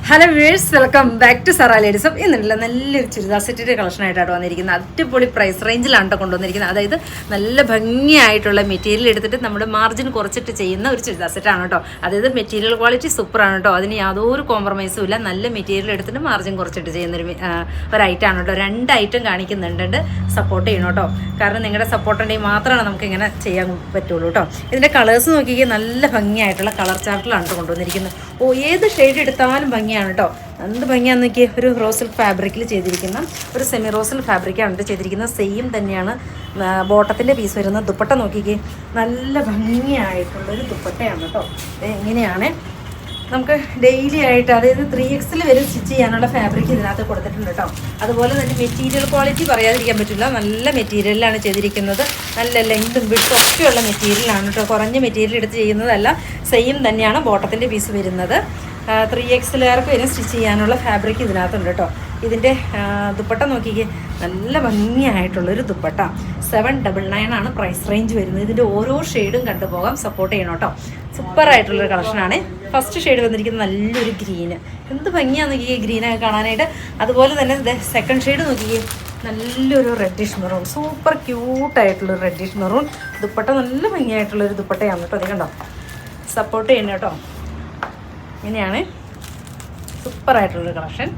Hello viewers, welcome back to Sara ladies. ഇന്നില്ല നല്ലൊരു ചുരിദാർ സെറ്റിൻ്റെ കളക്ഷനായിട്ടാണ് വന്നിരിക്കുന്നത്. അടിപൊളി പ്രൈസ് റേഞ്ചിലാണ് കൊണ്ടുവന്നിരിക്കുന്നത്. അതായത് നല്ല ഭംഗിയായിട്ടുള്ള മെറ്റീരിയൽ എടുത്തിട്ട് നമ്മുടെ മാർജിൻ കുറച്ചിട്ട് ചെയ്യുന്ന ഒരു ചുരിദാർ സെറ്റാണ് കേട്ടോ. അതായത് മെറ്റീരിയൽ ക്വാളിറ്റി സൂപ്പറാണ് കേട്ടോ. അതിന് യാതൊരു കോംപ്രമൈസും ഇല്ല. നല്ല മെറ്റീരിയൽ എടുത്തിട്ട് മാർജിൻ കുറച്ചിട്ട് ചെയ്യുന്നൊരു ഐറ്റമാണ് കേട്ടോ. 2 ഐറ്റം കാണിക്കുന്നുണ്ട്. സപ്പോർട്ട് ചെയ്യണം കേട്ടോ. കാരണം നിങ്ങളുടെ സപ്പോർട്ട് ഉണ്ടെങ്കിൽ മാത്രമാണ് നമുക്ക് ഇങ്ങനെ ചെയ്യാൻ പറ്റുള്ളൂ കേട്ടോ. ഇതിൻ്റെ കളേഴ്സ് നോക്കിയാൽ നല്ല ഭംഗിയായിട്ടുള്ള കളർ ചാർട്ടിലാണ് കൊണ്ടുവന്നിരിക്കുന്നത്. ഏത് ഷെയ്ഡ് എടുത്താലും ഭംഗിയാണ് കേട്ടോ. എന്ത് ഭംഗിയാന്ന് നോക്കിയാൽ ഒരു റോസിൽ ഫാബ്രിക്കിൽ ചെയ്തിരിക്കുന്ന ഒരു സെമി റോസിൽ ഫാബ്രിക്കാണ് ചെയ്തിരിക്കുന്നത്. സെയിം തന്നെയാണ് ബോട്ടത്തിൻ്റെ പീസ് വരുന്നത്. ദുപ്പട്ട നോക്കിക്കേ, നല്ല ഭംഗിയായിട്ടുള്ളൊരു ദുപ്പട്ടയാണ് കേട്ടോ. എങ്ങനെയാണ് നമുക്ക് ഡെയിലി ആയിട്ട്, അതായത് 3Xൽ വരെ സ്റ്റിച്ച് ചെയ്യാനുള്ള ഫാബ്രിക് ഇതിനകത്ത് കൊടുത്തിട്ടുണ്ട് കേട്ടോ. അതുപോലെ തന്നെ മെറ്റീരിയൽ ക്വാളിറ്റി പറയാതിരിക്കാൻ പറ്റില്ല. നല്ല മെറ്റീരിയലാണ് ചെയ്തിരിക്കുന്നത്. നല്ല ലെങ്തും വിഡ്ത്തും ഒക്കെയുള്ള മെറ്റീരിയലാണ് കേട്ടോ. കുറഞ്ഞ മെറ്റീരിയൽ എടുത്ത് ചെയ്യുന്നതല്ല. സെയിം തന്നെയാണ് ബോട്ടത്തിൻ്റെ പീസ് വരുന്നത്. 3Xലുകാർക്ക് വരെ സ്റ്റിച്ച് ചെയ്യാനുള്ള ഫാബ്രിക് ഇതിനകത്തുണ്ട് കേട്ടോ. ഇതിൻ്റെ ദുപ്പട്ട നോക്കിക്കേ, നല്ല ഭംഗിയായിട്ടുള്ളൊരു ദുപ്പട്ട. 799 ആണ് പ്രൈസ് റേഞ്ച് വരുന്നത്. ഇതിൻ്റെ ഓരോ ഷെയ്ഡും കണ്ടുപോകാം. സപ്പോർട്ട് ചെയ്യണം കേട്ടോ. സൂപ്പറായിട്ടുള്ളൊരു കളക്ഷനാണ്. ഫസ്റ്റ് ഷെയ്ഡ് വന്നിരിക്കുന്നത് നല്ലൊരു ഗ്രീന്. എന്ത് ഭംഗിയാന്ന് നോക്കിയേ ഗ്രീനൊക്കെ കാണാനായിട്ട്. അതുപോലെ തന്നെ സെക്കൻഡ് ഷെയ്ഡ് നോക്കിയേ, നല്ലൊരു റെഡിഷ് മെറൂൺ. സൂപ്പർ ക്യൂട്ടായിട്ടുള്ളൊരു റെഡിഷ് മെറൂൺ. ദുപ്പട്ട നല്ല ഭംഗിയായിട്ടുള്ളൊരു ദുപ്പട്ടയാണ് കേട്ടോ. അത് കണ്ടോ, സപ്പോർട്ട് ചെയ്യണം കേട്ടോ. ഇങ്ങനെയാണ് സൂപ്പറായിട്ടുള്ളൊരു കളക്ഷൻ.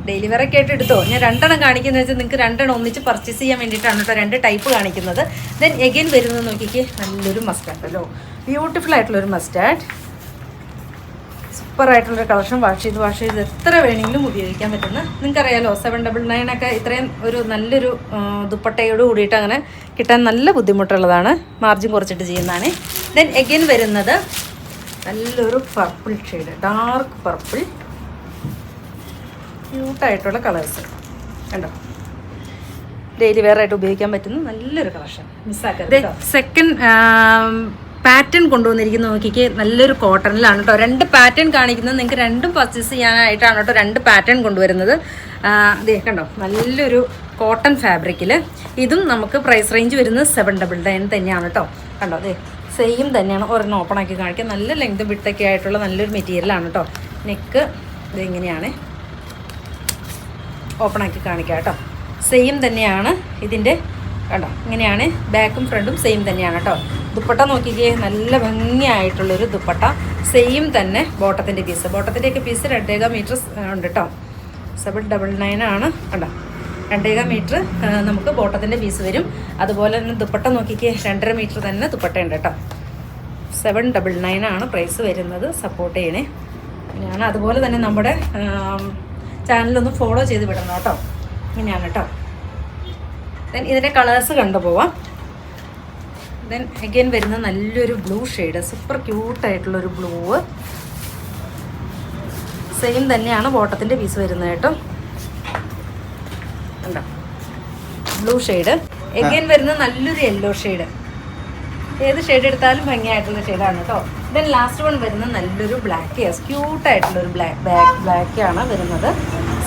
ഡെയിലി വെയറൊക്കെ ആയിട്ട് എടുത്തോ. ഞാൻ 2 കാണിക്കുന്നത് വെച്ചാൽ നിങ്ങൾക്ക് 2 ഒന്നിച്ച് പർച്ചേസ് ചെയ്യാൻ വേണ്ടിയിട്ടാണ് കേട്ടോ 2 ടൈപ്പ് കാണിക്കുന്നത്. ദെൻ എഗെയിൻ വരുന്നത് നോക്കിക്കേ, നല്ലൊരു മസ്റ്റാർഡല്ലോ. ബ്യൂട്ടിഫുൾ ആയിട്ടുള്ളൊരു മസ്റ്റാർഡ്. സൂപ്പറായിട്ടുള്ളൊരു കളക്ഷൻ. വാഷ് ചെയ്ത് എത്ര വേണമെങ്കിലും ഉപയോഗിക്കാൻ പറ്റുന്ന, നിങ്ങൾക്കറിയാലോ 799 ഒക്കെ ഇത്രയും ഒരു നല്ലൊരു ദുപ്പട്ടയോട് കൂടിയിട്ട് അങ്ങനെ കിട്ടാൻ നല്ല ബുദ്ധിമുട്ടുള്ളതാണ്. മാർജിൻ കുറച്ചിട്ട് ചെയ്യുന്നതാണ്. ദെൻ എഗെയിൻ വരുന്നത് നല്ലൊരു പർപ്പിൾ ഷെയ്ഡ്, ഡാർക്ക് പർപ്പിൾ. ക്യൂട്ടായിട്ടുള്ള കളേഴ്സ് കണ്ടോ. ഡെയിലി വെയർ ആയിട്ട് ഉപയോഗിക്കാൻ പറ്റുന്ന നല്ലൊരു കളക്ഷൻ. മിസ്സാക്കരുത്. സെക്കൻഡ് പാറ്റേൺ കൊണ്ടുവന്നിരിക്കുന്നത് നോക്കിക്ക്, നല്ലൊരു കോട്ടണിലാണ് കേട്ടോ. 2 പാറ്റേൺ കാണിക്കുന്നത്. നിങ്ങൾക്ക് 2 പർച്ചേസ് ചെയ്യാനായിട്ടാണ് കേട്ടോ 2 പാറ്റേൺ കൊണ്ടുവരുന്നത്. അതേ കണ്ടോ, നല്ലൊരു കോട്ടൺ ഫാബ്രിക്കിൽ. ഇതും നമുക്ക് പ്രൈസ് റേഞ്ച് വരുന്നത് 799 തന്നെയാണ് കേട്ടോ. കണ്ടോ, അതെ സെയിം തന്നെയാണ്. ഒരെണ്ണം ഓപ്പൺ ആക്കി കാണിക്കാം. നല്ല ലെങ്ത് വിട്ടൊക്കെ ആയിട്ടുള്ള നല്ലൊരു മെറ്റീരിയലാണ് കേട്ടോ. നെക്ക് ഇതെങ്ങനെയാണ്, ഓപ്പൺ ആക്കി കാണിക്കാം കേട്ടോ. സെയിം തന്നെയാണ് ഇതിൻ്റെ കണ്ടോ. ഇങ്ങനെയാണ് ബാക്കും ഫ്രണ്ടും സെയിം തന്നെയാണ് കേട്ടോ. ദുപ്പട്ട നോക്കിക്കേ, നല്ല ഭംഗിയായിട്ടുള്ളൊരു ദുപ്പട്ട. സെയിം തന്നെ ബോട്ടത്തിൻ്റെ പീസ്. ബോട്ടത്തിൻ്റെയൊക്കെ പീസ് 2.5 മീറ്റർ ഉണ്ട് കേട്ടോ. 799 ആണ് കണ്ടോ. 2.5 മീറ്റർ നമുക്ക് ബോട്ടത്തിൻ്റെ പീസ് വരും. അതുപോലെ തന്നെ ദുപ്പട്ട നോക്കിക്കേ, 2.5 മീറ്റർ തന്നെ ദുപ്പട്ട ഉണ്ട് കേട്ടോ. 799 ആണ് പ്രൈസ് വരുന്നത്. സപ്പോർട്ട് ചെയ്യണേ. ഞാൻ അതുപോലെ തന്നെ നമ്മുടെ ചാനലൊന്ന് ഫോളോ ചെയ്ത് വിടണം കേട്ടോ. ഇങ്ങനെയാണ് കേട്ടോ. ദെൻ ഇതിൻ്റെ കളേഴ്സ് കണ്ടുപോവാം. ദെൻ അഗെയിൻ വരുന്ന നല്ലൊരു ബ്ലൂ ഷെയ്ഡ്. സൂപ്പർ ക്യൂട്ടായിട്ടുള്ളൊരു ബ്ലൂ. സെയിം തന്നെയാണ് ബോട്ടത്തിൻ്റെ പീസ് വരുന്നത് കേട്ടോ. ഉണ്ടോ, ബ്ലൂ ഷെയ്ഡ്. എഗെയിൻ വരുന്നത് നല്ലൊരു യെല്ലോ ഷെയ്ഡ്. ഏത് ഷെയ്ഡ് എടുത്താലും ഭംഗിയായിട്ടുള്ള ഷെയ്ഡാണ് കേട്ടോ. ദെൻ ലാസ്റ്റ് വൺ വരുന്നത് നല്ലൊരു ബ്ലാക്ക്. ക്യൂട്ടായിട്ടുള്ളൊരു ബ്ലാക്കാണ് വരുന്നത്.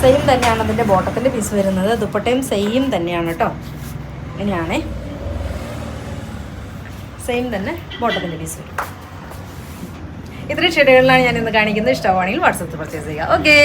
സെയിം തന്നെയാണ് അതിൻ്റെ ബോട്ടത്തിൻ്റെ പീസ് വരുന്നത്. ദുപ്പട്ടയും സെയിം തന്നെയാണ് കേട്ടോ. ഇങ്ങനെയാണ് സെയിം തന്നെ ബോട്ടത്തിൻ്റെ പീസ് വരും. ഇത്രയും ഷെയ്ഡുകളിലാണ് ഞാൻ ഇന്ന് കാണിക്കുന്നത്. ഇഷ്ടമാണെങ്കിൽ വാട്സാപ്പിൽ പർച്ചേസ് ചെയ്യുക. ഓക്കെ.